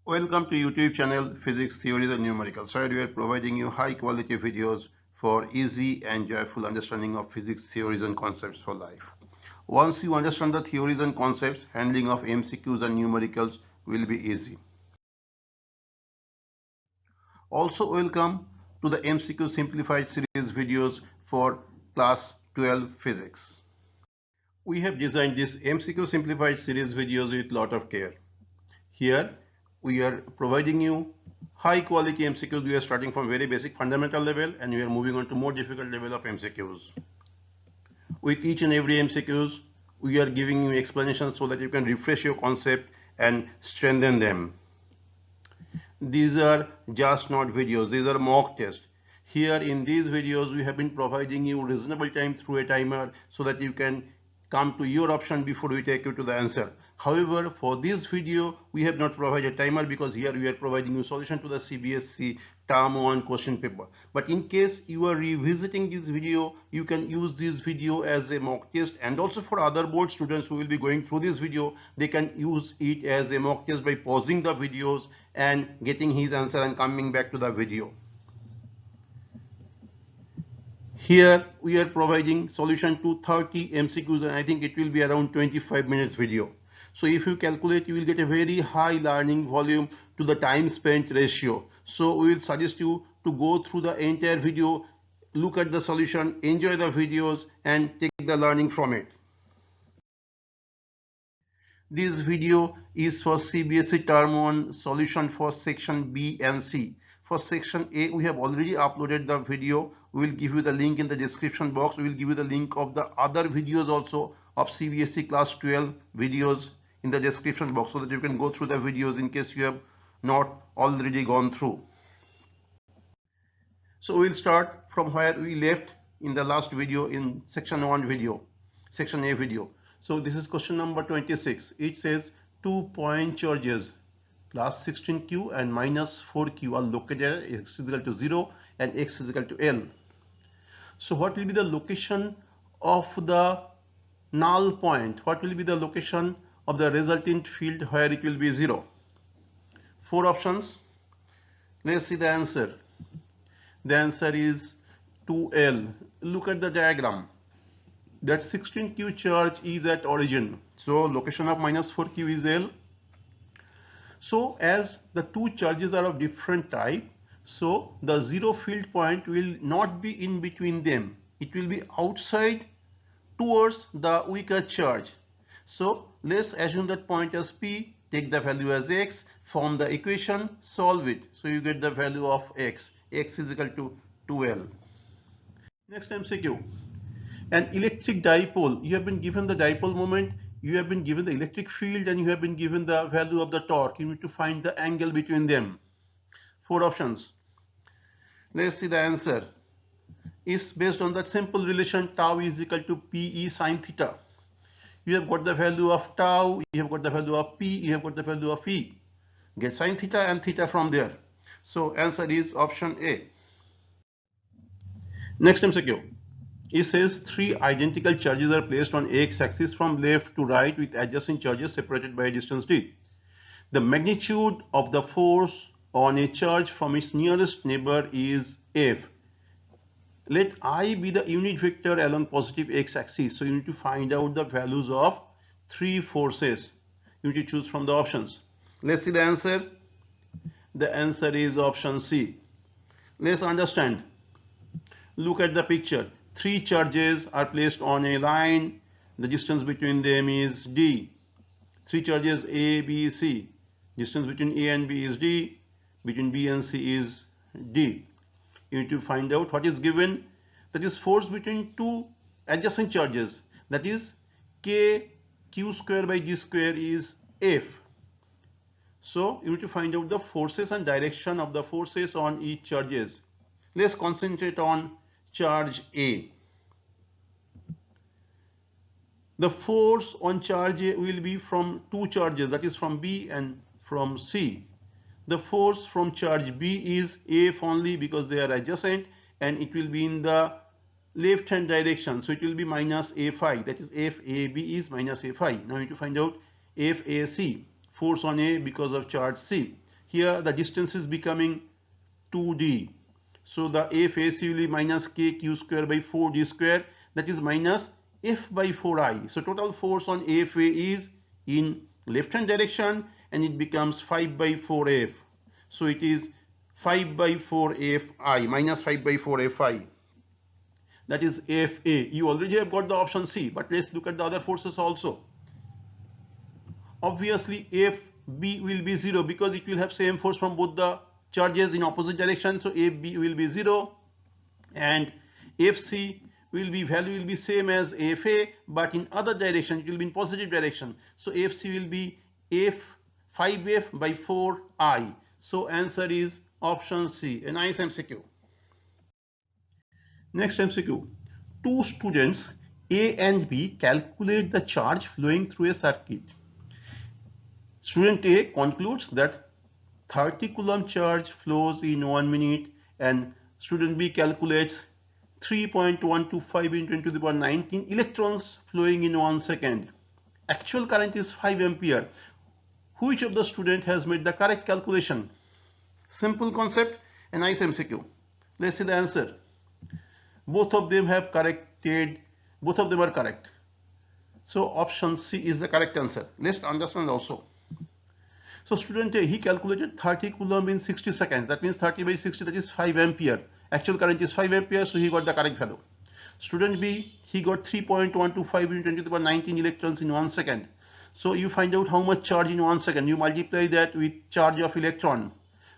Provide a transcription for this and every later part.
Welcome to YouTube channel Physics Theories and Numericals, where we are providing you high quality videos for easy and joyful understanding of physics theories and concepts for life. Once you understand the theories and concepts, handling of MCQs and numericals will be easy. Also welcome to the MCQ Simplified series videos for class 12 physics. We have designed this MCQ Simplified series videos with lot of care. Here we are providing you high quality MCQs. We are starting from very basic fundamental level and we are moving on to more difficult level of MCQs. With each and every MCQs, we are giving you explanations so that you can refresh your concept and strengthen them. These are just not videos, these are mock tests. Here in these videos, we have been providing you reasonable time through a timer so that you can come to your option before we take you to the answer. However, for this video, we have not provided a timer because here we are providing you solution to the CBSE term 1 question paper. But in case you are revisiting this video, you can use this video as a mock test, and also for other board students who will be going through this video, they can use it as a mock test by pausing the videos and getting his answer and coming back to the video. Here we are providing solution to 30 MCQs and I think it will be around 25 minutes video. So if you calculate, you will get a very high learning volume to the time spent ratio. So we will suggest you to go through the entire video, look at the solution, enjoy the videos and take the learning from it. This video is for CBSE Term 1 solution for section B and C. For section A, we have already uploaded the video. We will give you the link in the description box. We will give you the link of the other videos also of CBSE class 12 videos in the description box so that you can go through the videos in case you have not already gone through. So we will start from where we left in the last video in section 1 video, section A video. So this is question number 26. It says 2 point charges plus 16q and minus 4q are located at x is equal to 0 and x is equal to L. So what will be the location of the null point? What will be the location of the resultant field where it will be 0? 4 options. Let's see the answer. The answer is 2L. Look at the diagram. That 16q charge is at origin. So location of minus 4q is L. So as the two charges are of different type, so the 0 field point will not be in between them. It will be outside towards the weaker charge. So let's assume that point as P, take the value as x, form the equation, solve it. So you get the value of x. X is equal to 2L. Next MCQ. An electric dipole, you have been given the dipole moment, you have been given the electric field and you have been given the value of the torque. You need to find the angle between them. 4 options. Let's see the answer. Is based on that simple relation tau is equal to PE sine theta. You have got the value of tau, you have got the value of P, you have got the value of E. Get sine theta and theta from there. So answer is option A. Next MCQ. It says 3 identical charges are placed on x-axis from left to right with adjacent charges separated by a distance d. The magnitude of the force on a charge from its nearest neighbor is F. Let I be the unit vector along positive x-axis. So you need to find out the values of 3 forces. You need to choose from the options. Let's see the answer. The answer is option C. Let's understand. Look at the picture. 3 charges are placed on a line. The distance between them is d. 3 charges A, B, C. Distance between A and B is d. Between B and C is d. You need to find out what is given. That is force between 2 adjacent charges. That is K q square by g square is F. So you need to find out the forces and direction of the forces on each charges. Let's concentrate on charge A. The force on charge A will be from 2 charges, that is from B and from C. The force from charge B is F only because they are adjacent and it will be in the left hand direction. So it will be minus Fi, that is FAB is minus Fi. Now we need to find out FAC, force on A because of charge C. here the distance is becoming 2d. So the FAC will be minus KQ square by 4d square, that is minus F by 4I. So total force on FA is in left hand direction and it becomes 5 by 4F. So it is 5 by 4Fi, minus 5 by 4Fi. That is FA. You already have got the option C, but let's look at the other forces also. Obviously FB will be 0 because it will have same force from both the charges in opposite direction. So FB will be 0 and FC will be, value will be same as FA, but in other direction it will be in positive direction. So FC will be F 5F by 4I. So answer is option C, a nice MCQ. Next MCQ. Two students A and B calculate the charge flowing through a circuit. Student A concludes that 30 coulomb charge flows in 1 minute and student B calculates 3.125 into 10 to the power 19 electrons flowing in 1 second. Actual current is 5 ampere. Which of the student has made the correct calculation? Simple concept, a nice MCQ. Let's see the answer. Both of them have corrected, both of them are correct. So option C is the correct answer. Let's understand also. So student A, he calculated 30 coulomb in 60 seconds. That means 30 by 60, that is 5 ampere. Actual current is 5 ampere, so he got the correct value. Student B, he got 3.125 into 10 to the power 19 electrons in 1 second. So you find out how much charge in 1 second. You multiply that with charge of electron.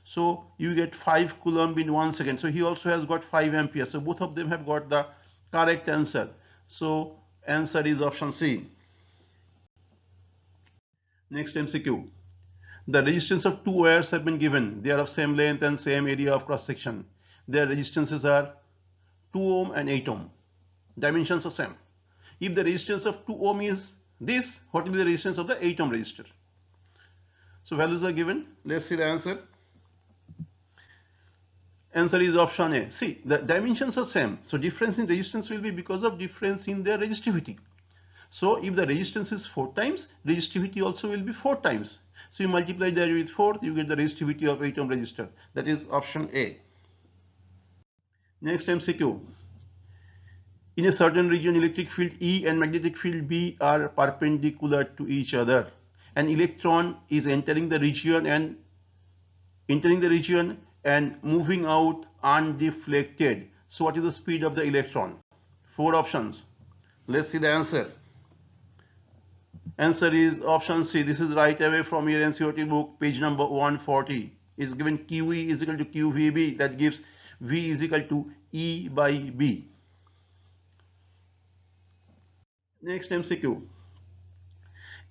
So you get 5 coulomb in 1 second. So he also has got 5 ampere. So both of them have got the correct answer. So answer is option C. Next MCQ. The resistance of two wires have been given. They are of same length and same area of cross section. Their resistances are 2 ohm and 8 ohm. Dimensions are same. If the resistance of 2 ohm is this, what will be the resistance of the 8 ohm resistor? So values are given. Let's see the answer. Answer is option A. See, the dimensions are same. So difference in resistance will be because of difference in their resistivity. So if the resistance is 4 times, resistivity also will be 4 times. So you multiply that with 4, you get the resistivity of 8 ohm resistor. That is option A. Next MCQ. In a certain region, electric field E and magnetic field B are perpendicular to each other. An electron is entering the region and moving out undeflected. So what is the speed of the electron? 4 options. Let's see the answer. Answer is option C. This is right away from your NCERT book, page number 140. Is given QE is equal to QVB. That gives V is equal to E by B. Next MCQ.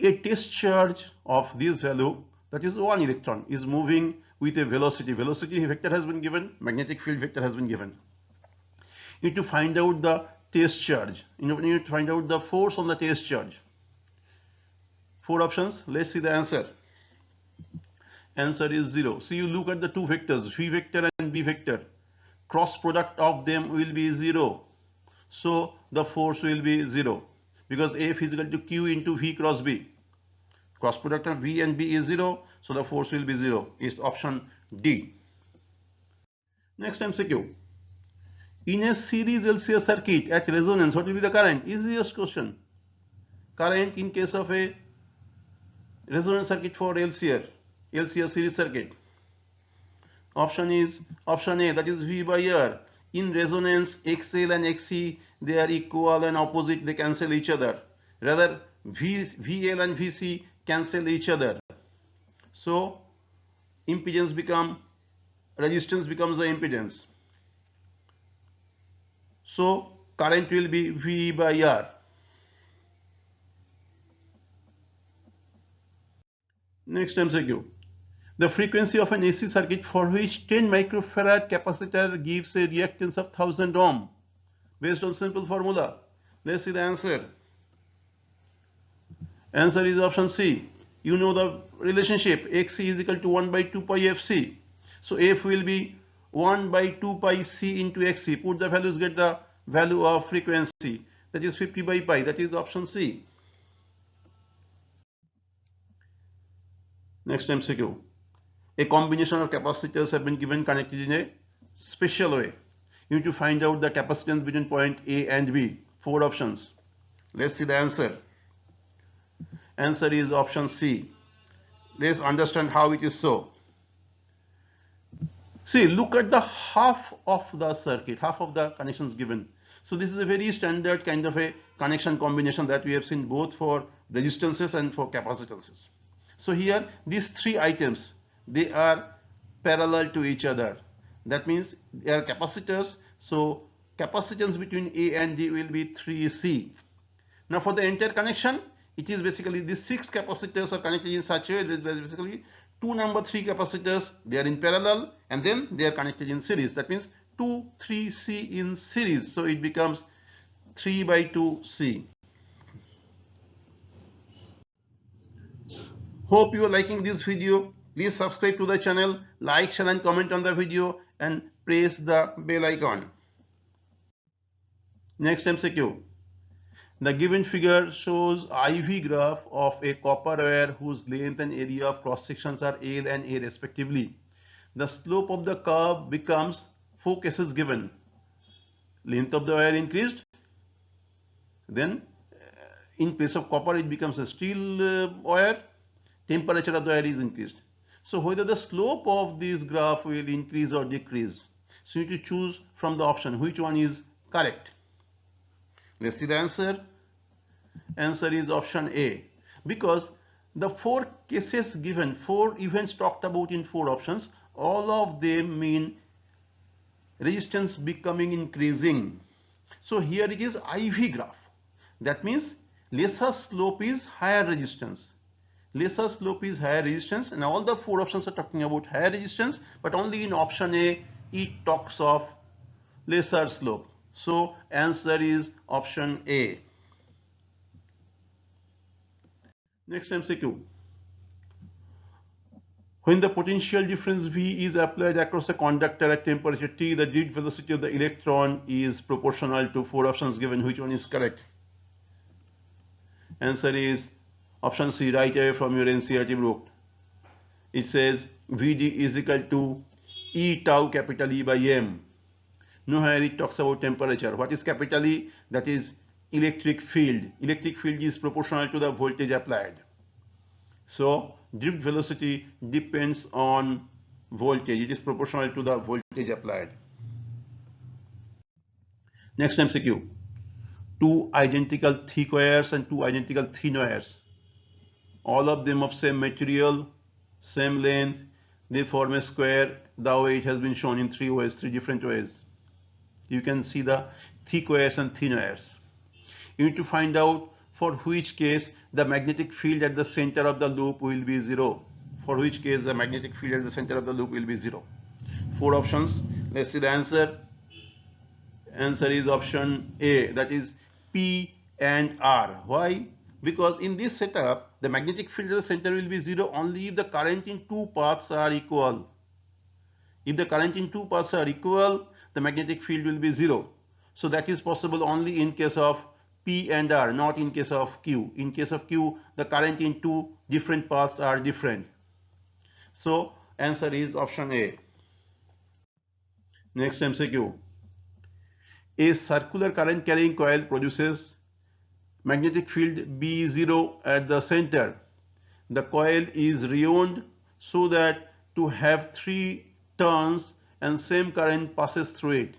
A test charge of this value, that is 1 electron, is moving with a velocity. Velocity vector has been given, magnetic field vector has been given. You need to find out the test charge. You need to find out the force on the test charge. 4 options. Let's see the answer. Answer is 0. So you look at the two vectors, V vector and B vector. Cross product of them will be 0. So the force will be 0 because F is equal to Q into V cross B. Cross product of V and B is 0. So the force will be 0. Is option D. Next MCQ. In a series LCR circuit at resonance, what will be the current? Easiest question. Current in case of a resonance circuit for LCR series circuit. Option is option A, that is V by R. In resonance, XL and XC, they are equal and opposite, they cancel each other. Rather, VL and VC cancel each other. So resistance becomes the impedance. So current will be V by R. Next MCQ. The frequency of an AC circuit for which 10 microfarad capacitor gives a reactance of 1000 ohm based on simple formula. Let's see the answer. Answer is option C. You know the relationship XC is equal to 1 by 2 pi FC. So F will be 1 by 2 pi C into XC. Put the values, get the value of frequency. That is 50 by pi. That is option C. Next MCQ. A combination of capacitors have been given connected in a special way. You need to find out the capacitance between point A and B. 4 options. Let's see the answer. Answer is option C. Let's understand how it is so. See, look at the half of the circuit, half of the connections given. So this is a very standard kind of a connection combination that we have seen both for resistances and for capacitances. So here these 3 items, they are parallel to each other. That means they are capacitors. So capacitance between A and D will be 3C. Now for the entire connection, it is basically these 6 capacitors are connected in such a way that basically 2 number 3 capacitors, they are in parallel and then they are connected in series. That means 2 3C in series. So it becomes 3 by 2C. Hope you are liking this video. Please subscribe to the channel, like, share and comment on the video and press the bell icon. Next MCQ. The given figure shows IV graph of a copper wire whose length and area of cross sections are L and A respectively. The slope of the curve becomes 4 cases given. Length of the wire increased. Then in place of copper it becomes a steel wire. Temperature of the wire is increased. So whether the slope of this graph will increase or decrease. So you need to choose from the option which one is correct. Let's see the answer. Answer is option A, because the 4 cases given, 4 events talked about in 4 options, all of them mean resistance becoming increasing. So here it is IV graph. That means lesser slope is higher resistance. Lesser slope is higher resistance, and all the 4 options are talking about higher resistance, but only in option A it talks of lesser slope. So answer is option A. Next MCQ. When the potential difference V is applied across a conductor at temperature T, the drift velocity of the electron is proportional to 4 options given. Which one is correct? Answer is option C, right away from your NCERT book. It says Vd is equal to E tau capital E by M. Nowhere it talks about temperature. What is capital E? That is electric field. Electric field is proportional to the voltage applied. So drift velocity depends on voltage. It is proportional to the voltage applied. Next MCQ. 2 identical thick wires and 2 identical thin wires. All of them of same material, same length. They form a square the way it has been shown in 3 ways, 3 different ways. You can see the thick wires and thin wires. You need to find out for which case the magnetic field at the center of the loop will be 0. For which case the magnetic field at the center of the loop will be 0. 4 options. Let's see the answer. Answer is option A, that is P and R. Why? Because in this setup the magnetic field at the center will be 0 only if the current in 2 paths are equal. If the current in 2 paths are equal, the magnetic field will be 0. So that is possible only in case of P and R, not in case of Q. In case of Q, the current in 2 different paths are different. So answer is option A. Next MCQ. A circular current carrying coil produces magnetic field B0 at the center. The coil is rewound so that to have 3 turns and same current passes through it.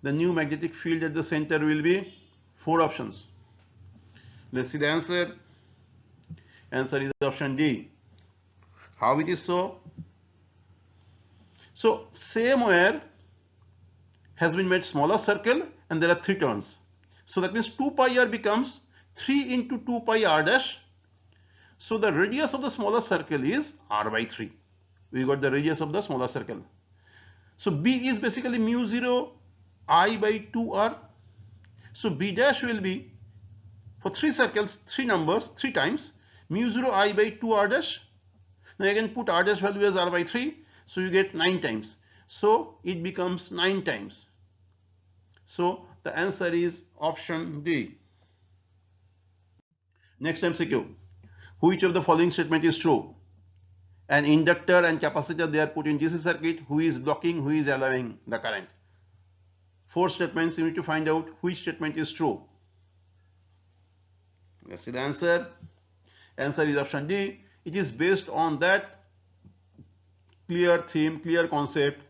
The new magnetic field at the center will be 4 options. Let's see the answer. Answer is option D. How it is so? So same wire has been made smaller circle and there are 3 turns. So that means 2 pi r becomes 3 into 2 pi r dash. So the radius of the smaller circle is r by 3. We got the radius of the smaller circle. So B is basically mu 0 I by 2r. So B dash will be, for 3 circles, 3 numbers, 3 times, mu 0 I by 2r dash. Now you can put r dash value as r by 3. So you get 9 times. So it becomes 9 times. So the answer is option D. Next MCQ. Which of the following statement is true? An inductor and capacitor, they are put in DC circuit. Who is blocking, who is allowing the current? 4 statements. You need to find out which statement is true. Let's see the answer. Answer is option D. It is based on that clear theme, clear concept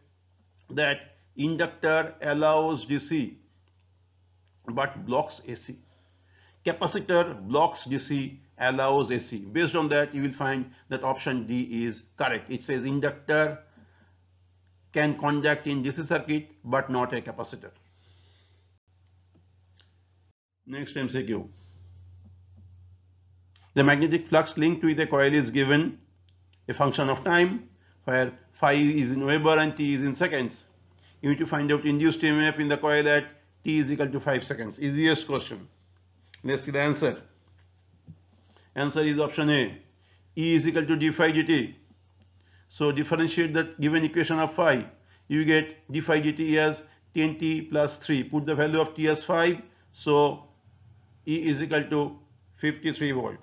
that inductor allows DC but blocks AC. Capacitor blocks DC, allows AC. Based on that, you will find that option D is correct. It says inductor can conduct in DC circuit but not a capacitor. Next MCQ. The magnetic flux linked with a coil is given a function of time where phi is in Weber and t is in seconds. You need to find out induced EMF in the coil at t is equal to 5 seconds. Easiest question. Let's see the answer. Answer is option A. E is equal to d phi dt. So differentiate that given equation of phi. You get d phi dt as 10t plus 3. Put the value of t as 5. So E is equal to 53 volt.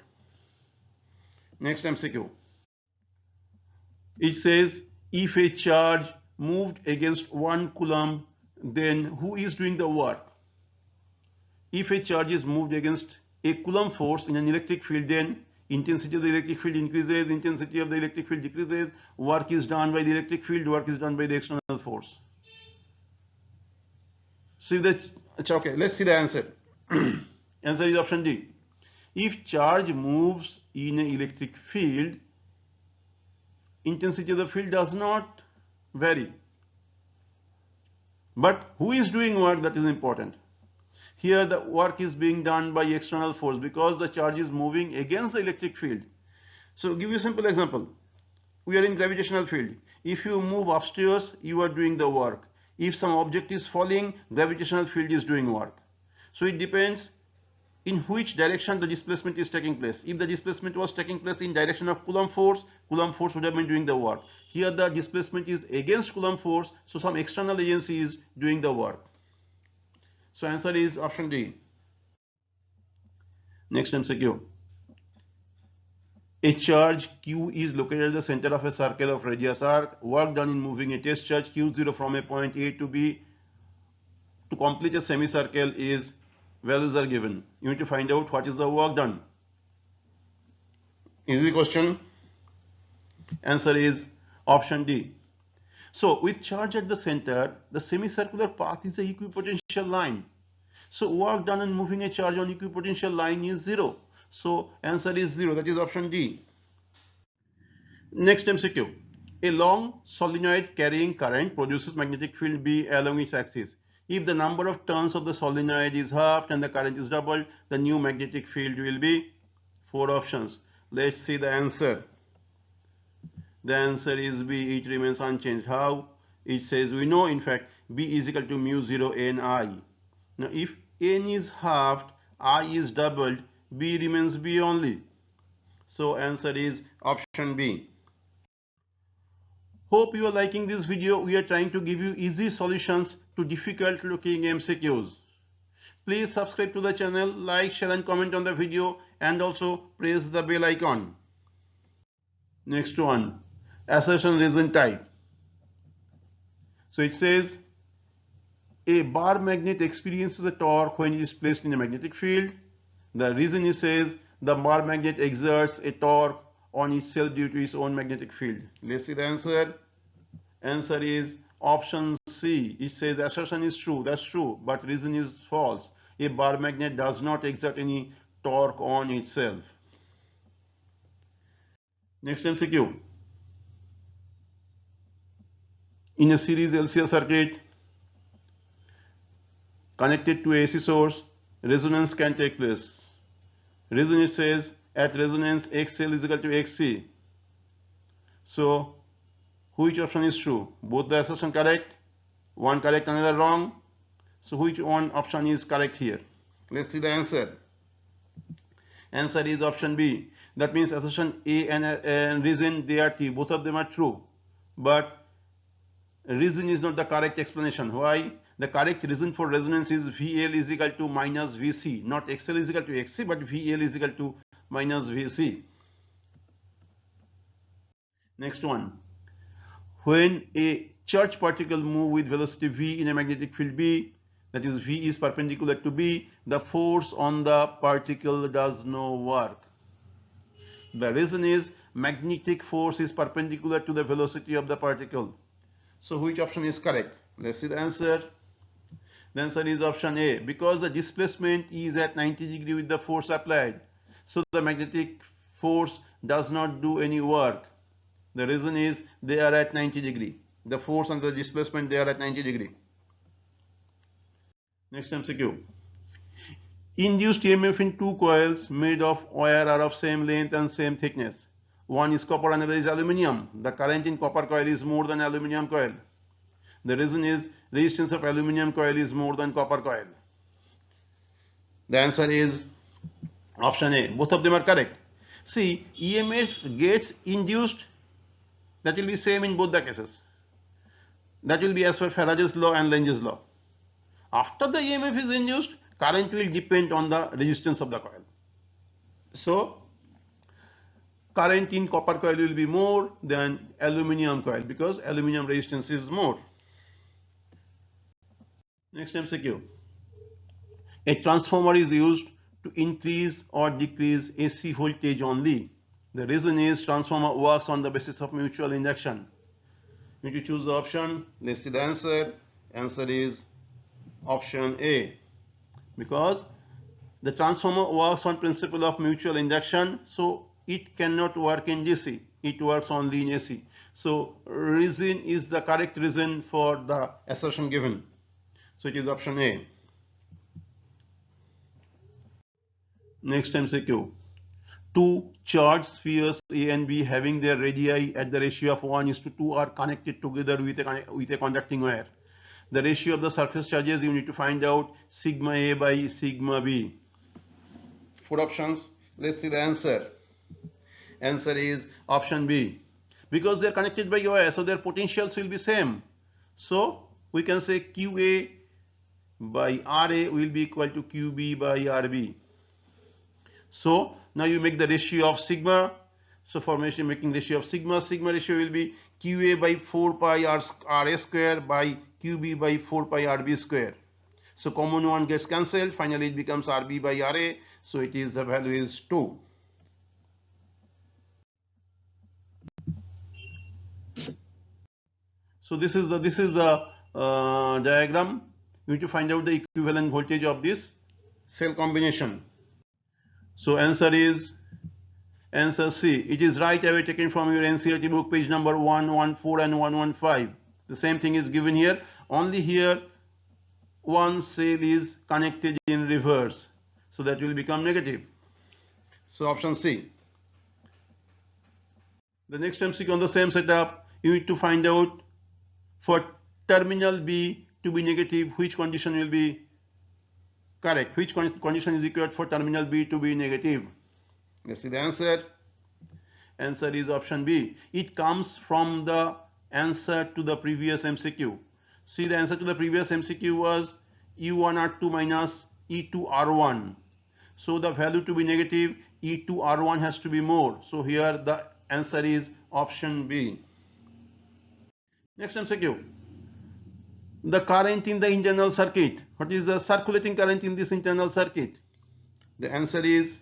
Next MCQ. It says if a charge moved against 1 coulomb, then who is doing the work? If a charge is moved against a coulomb force in an electric field, then intensity of the electric field increases, intensity of the electric field decreases, work is done by the electric field, work is done by the external force. So okay, let's see the answer. Answer is option D. If charge moves in an electric field, intensity of the field does not vary. But who is doing work, that is important. Here the work is being done by external force because the charge is moving against the electric field. So give you a simple example. We are in gravitational field. If you move upstairs, you are doing the work. If some object is falling, gravitational field is doing work. So it depends in which direction the displacement is taking place. If the displacement was taking place in direction of Coulomb force would have been doing the work. Here the displacement is against Coulomb force, so some external agency is doing the work. So answer is option D. Next MCQ. A charge Q is located at the center of a circle of radius r. Work done in moving a test charge Q0 from a point A to B to complete a semicircle is, values are given. You need to find out what is the work done. Easy question. Answer is option D. So with charge at the center, the semicircular path is a equipotential line. So work done in moving a charge on equipotential line is 0. So answer is 0. That is option D. Next MCQ. A long solenoid carrying current produces magnetic field B along its axis. If the number of turns of the solenoid is halved and the current is doubled, the new magnetic field will be 4 options. Let's see the answer. The answer is B. It remains unchanged. How? It says we know in fact B is equal to mu 0 n I. Now if n is halved, I is doubled, B remains B only. So answer is option B. Hope you are liking this video. We are trying to give you easy solutions to difficult looking MCQs. Please subscribe to the channel, like, share and comment on the video, and also press the bell icon. Next one, assertion reason type. So it says a bar magnet experiences a torque when it is placed in a magnetic field. The reason, it says, the bar magnet exerts a torque on itself due to its own magnetic field. Let's see the answer. Answer is option C. It says assertion is true. That's true, but reason is false. A bar magnet does not exert any torque on itself. Next MCQ. In a series LCR circuit connected to AC source, resonance can take place. Reason, it says at resonance XL is equal to XC. So which option is true? Both the assertion correct, one correct, another wrong. So which one option is correct here? Let's see the answer. Answer is option B. That means assertion A and reason, they are T. Both of them are true. But reason is not the correct explanation. Why? The correct reason for resonance is VL is equal to minus VC. Not XL is equal to XC, but VL is equal to minus VC. Next one. When a charged particle moves with velocity v in a magnetic field B, that is v is perpendicular to B, the force on the particle does no work. The reason is magnetic force is perpendicular to the velocity of the particle. So which option is correct? Let's see the answer. The answer is option A, because the displacement is at 90 degree with the force applied. So the magnetic force does not do any work. The reason is they are at 90 degree. The force and the displacement, they are at 90 degree. Next MCQ. Induced EMF in two coils made of wire are of same length and same thickness. One is copper, another is aluminium. The current in copper coil is more than aluminium coil. The reason is resistance of aluminium coil is more than copper coil. The answer is option A. Both of them are correct. See, EMF gets induced, that will be same in both the cases. That will be as per Faraday's law and Lenge's law. After the EMF is induced, current will depend on the resistance of the coil. So, current in copper coil will be more than aluminium coil because aluminium resistance is more. Next MCQ. A transformer is used to increase or decrease AC voltage only. The reason is transformer works on the basis of mutual induction. You need to choose the option. Let's see the answer. Answer is option A, because the transformer works on principle of mutual induction, so it cannot work in DC. It works only in AC. So reason is the correct reason for the assertion given. So it is option A. Next MCQ. Two charged spheres A and B having their radii at the ratio of 1:2 are connected together with a conducting wire. The ratio of the surface charges you need to find out sigma A by sigma B. Four options. Let's see the answer. Answer is option B. Because they are connected by wire, so their potentials will be same. So we can say QA by RA will be equal to QB by RB. So now you make the ratio of sigma. So for making ratio of sigma ratio will be QA by 4 pi RA square by QB by 4 pi RB square. So common one gets cancelled. Finally it becomes RB by RA. So it is, the value is 2. So this is the diagram. You need to find out the equivalent voltage of this cell combination. So answer is answer C. It is right away taken from your NCERT book, page number 114 and 115. The same thing is given here. Only here one cell is connected in reverse. So that will become negative. So option C. The next MCQ on the same setup, you need to find out for terminal B to be negative, which condition will be correct? Which condition is required for terminal B to be negative? Let's see the answer. Answer is option B. It comes from the answer to the previous MCQ. See, the answer to the previous MCQ was U1R2 minus E2R1. So the value to be negative, E2R1 has to be more. So here the answer is option B. Next MCQ. The current in the internal circuit. What is the circulating current in this internal circuit? The answer is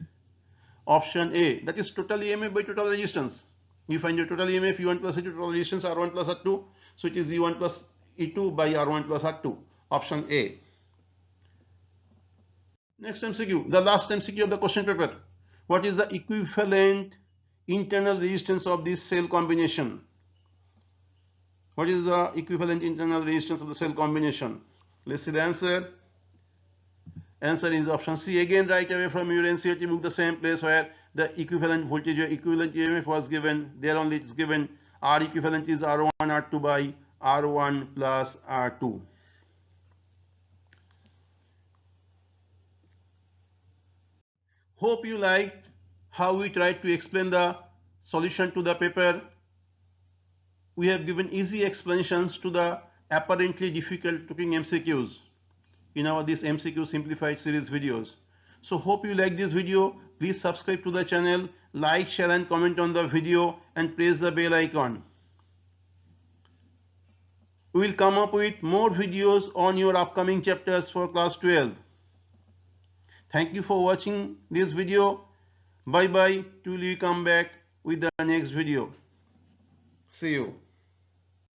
option A. That is total EMF by total resistance. You find your total EMF U1 plus E2, total resistance R1 plus R2. So it is E1 plus E2 by R1 plus R2. Option A. Next MCQ. The last MCQ of the question paper. What is the equivalent internal resistance of this cell combination? What is the equivalent internal resistance of the cell combination? Let's see the answer. Answer is option C. Again, right away from your NCERT book, the same place where the equivalent voltage or equivalent EMF was given. There only it is given R equivalent is R1 R2 by R1 plus R2. Hope you liked how we tried to explain the solution to the paper. We have given easy explanations to the apparently difficult looking MCQs in our this MCQ simplified series videos. So hope you like this video. Please subscribe to the channel, like, share and comment on the video and press the bell icon. We will come up with more videos on your upcoming chapters for class 12. Thank you for watching this video. Bye bye till we come back with the next video. See you.